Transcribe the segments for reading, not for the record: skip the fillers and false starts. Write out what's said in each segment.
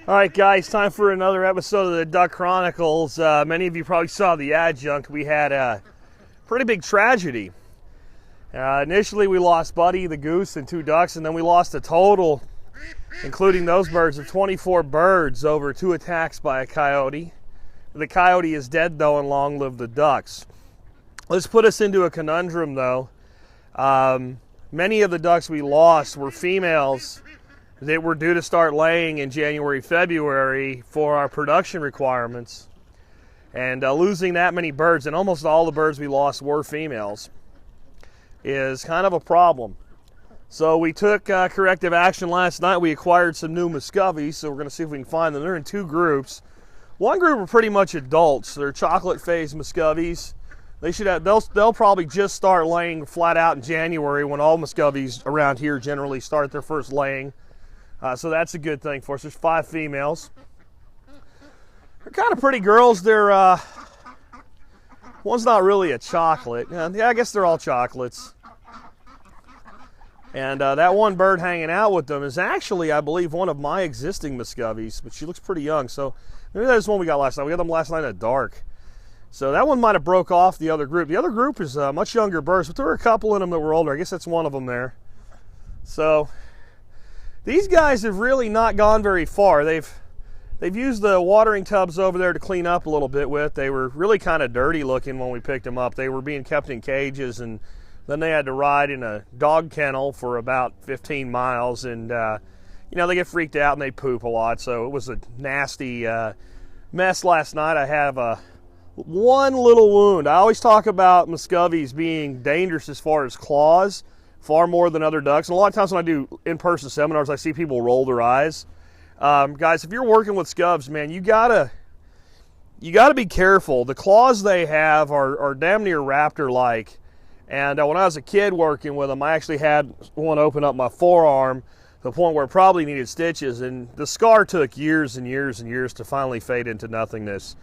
All right, guys, time for another episode of the Duck Chronicles. Many of you probably saw the adjunct. We had a pretty big tragedy. Initially, we lost Buddy, the goose, and 2 ducks, and then we lost a total, including those birds, of 24 birds over 2 attacks by a coyote. The coyote is dead, though, and long live the ducks. Let's put us into a conundrum, though. Many of the ducks we lost were females that were due to start laying in January, February for our production requirements. And losing that many birds, and almost all the birds we lost were females, is kind of a problem. So we took corrective action last night. We acquired some new Muscovies, so we're going to see if we can find them. They're in 2 groups. One group are pretty much adults. They're chocolate phase Muscovies. They'll probably just start laying flat out in January, when all Muscovies around here generally start their first laying. So that's a good thing for us. There's 5 females. They're kind of pretty girls. They're one's not really a chocolate. Yeah, I guess they're all chocolates. And that one bird hanging out with them is actually, I believe, one of my existing Muscovies, but she looks pretty young. So maybe that's one we got last night. We got them last night in the dark. So that one might have broke off the other group. The other group is much younger birds, but there were a couple in them that were older. I guess that's one of them there. So these guys have really not gone very far. They've used the watering tubs over there to clean up a little bit with. They were really kind of dirty looking when we picked them up. They were being kept in cages, and then they had to ride in a dog kennel for about 15 miles. And, they get freaked out and they poop a lot. So it was a nasty mess last night. I have one little wound. I always talk about Muscovies being dangerous as far as claws, far more than other ducks. And a lot of times when I do in-person seminars, I see people roll their eyes. Guys, if you're working with scubs, man, you gotta be careful. The claws they have are damn near raptor-like. And when I was a kid working with them, I actually had one open up my forearm to the point where it probably needed stitches. And the scar took years and years and years to finally fade into nothingness.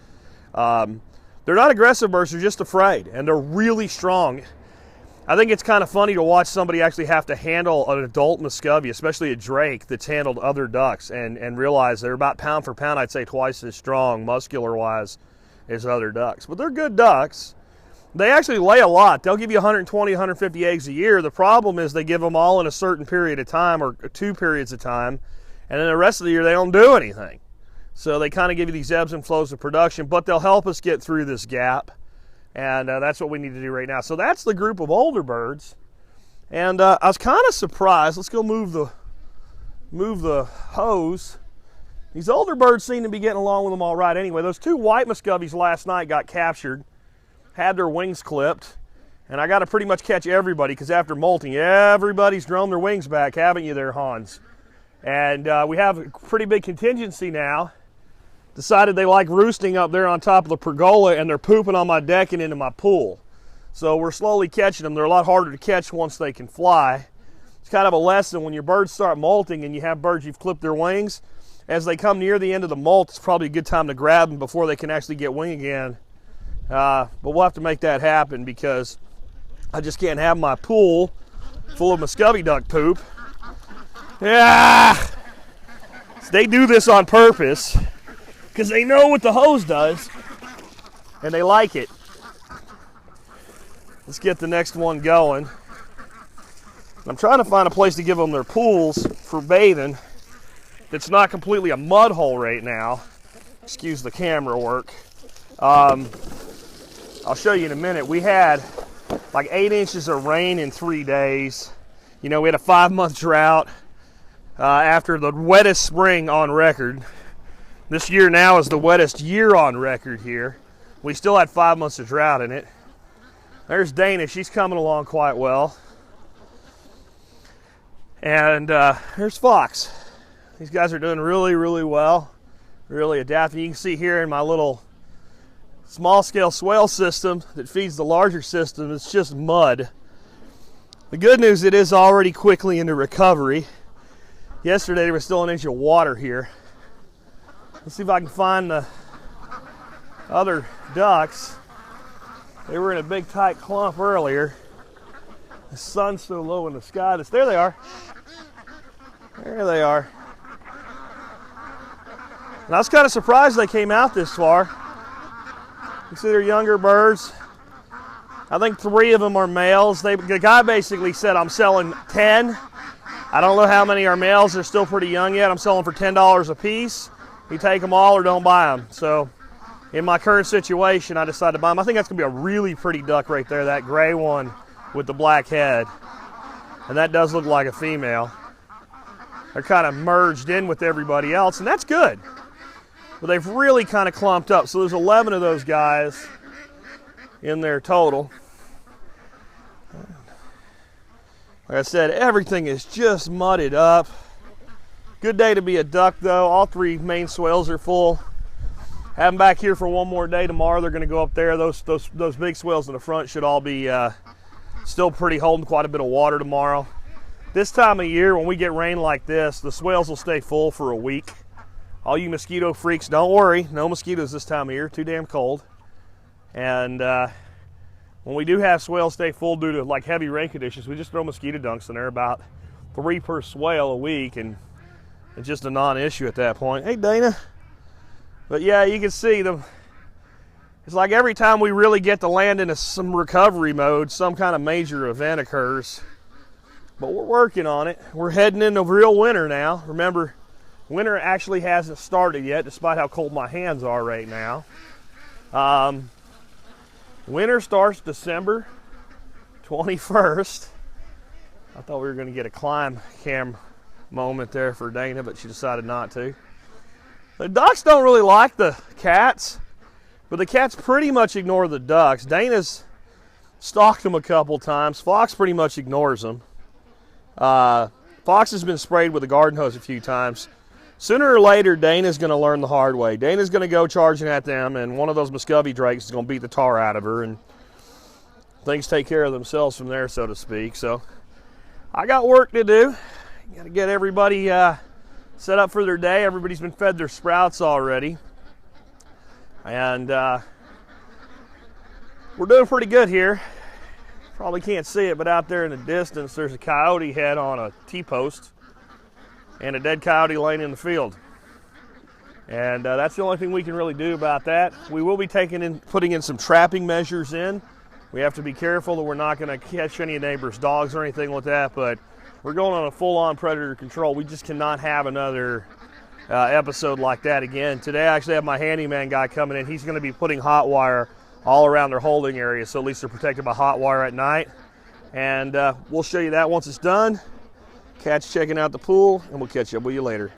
They're not aggressive birds, they're just afraid. And they're really strong. I think it's kind of funny to watch somebody actually have to handle an adult Muscovy, especially a drake that's handled other ducks, and realize they're about pound for pound, I'd say twice as strong muscular-wise as other ducks. But they're good ducks. They actually lay a lot. They'll give you 120, 150 eggs a year. The problem is they give them all in a certain period of time, or 2 periods of time, and then the rest of the year they don't do anything. So they kind of give you these ebbs and flows of production, but they'll help us get through this gap. And that's what we need to do right now. So that's the group of older birds. And I was kind of surprised. Let's go move the hose. These older birds seem to be getting along with them all right anyway. Those 2 white Muscovies last night got captured, had their wings clipped. And I got to pretty much catch everybody, because after molting, everybody's grown their wings back, haven't you there, Hans? And we have a pretty big contingency now. Decided they like roosting up there on top of the pergola, and they're pooping on my deck and into my pool. So we're slowly catching them. They're a lot harder to catch once they can fly. It's kind of a lesson when your birds start molting and you have birds you've clipped their wings. As they come near the end of the molt, it's probably a good time to grab them before they can actually get wing again. But we'll have to make that happen, because I just can't have my pool full of Muscovy duck poop. Yeah, they do this on purpose, because they know what the hose does, and they like it. Let's get the next one going. I'm trying to find a place to give them their pools for bathing that's not completely a mud hole right now. Excuse the camera work. I'll show you in a minute. We had like 8 inches of rain in 3 days. We had a 5-month drought after the wettest spring on record. This year now is the wettest year on record here. We still had 5 months of drought in it. There's Dana. She's coming along quite well. And here's Fox. These guys are doing really, really well. Really adapting. You can see here in my little small-scale swale system that feeds the larger system, it's just mud. The good news, it is already quickly into recovery. Yesterday there was still an inch of water here. Let's see if I can find the other ducks. They were in a big tight clump earlier. The sun's so low in the sky. There they are. There they are. And I was kind of surprised they came out this far. You see they're younger birds. I think 3 of them are males. The guy basically said, I'm selling 10. I don't know how many are males. They're still pretty young yet. I'm selling for $10 a piece. You take them all or don't buy them. So in my current situation, I decided to buy them. I think that's going to be a really pretty duck right there, that gray one with the black head. And that does look like a female. They're kind of merged in with everybody else, and that's good. But they've really kind of clumped up. So there's 11 of those guys in there total. Like I said, everything is just mudded up. Good day to be a duck, though. All 3 main swales are full. Have them back here for one more day. Tomorrow they're going to go up there. Those big swales in the front should all be still pretty holding quite a bit of water tomorrow. This time of year, when we get rain like this, the swales will stay full for a week. All you mosquito freaks, don't worry. No mosquitoes this time of year. Too damn cold. And when we do have swales stay full due to like heavy rain conditions, we just throw mosquito dunks in there, about 3 per swale a week, and it's just a non-issue at that point. Hey, Dana. But yeah, you can see them. It's like every time we really get to land into some recovery mode, some kind of major event occurs. But we're working on it. We're heading into real winter now. Remember, winter actually hasn't started yet, despite how cold my hands are right now. Winter starts December 21st. I thought we were going to get a climb cam moment there for Dana, but she decided not to. The ducks don't really like the cats, but the cats pretty much ignore the ducks. Dana's stalked them a couple times. Fox pretty much ignores them. Fox has been sprayed with a garden hose a few times. Sooner or later, Dana's going to learn the hard way. Dana's going to go charging at them, and one of those Muscovy drakes is going to beat the tar out of her, and things take care of themselves from there, so to speak. So I got work to do. Got to get everybody set up for their day. Everybody's been fed their sprouts already. And we're doing pretty good here. Probably can't see it, but out there in the distance, there's a coyote head on a T-post and a dead coyote laying in the field. And that's the only thing we can really do about that. We will be putting in some trapping measures in. We have to be careful that we're not going to catch any neighbors' dogs or anything like that, but we're going on a full-on predator control. We just cannot have another episode like that again. Today I actually have my handyman guy coming in. He's going to be putting hot wire all around their holding area, so at least they're protected by hot wire at night. And we'll show you that once it's done. Cat's checking out the pool, and we'll catch up with you later.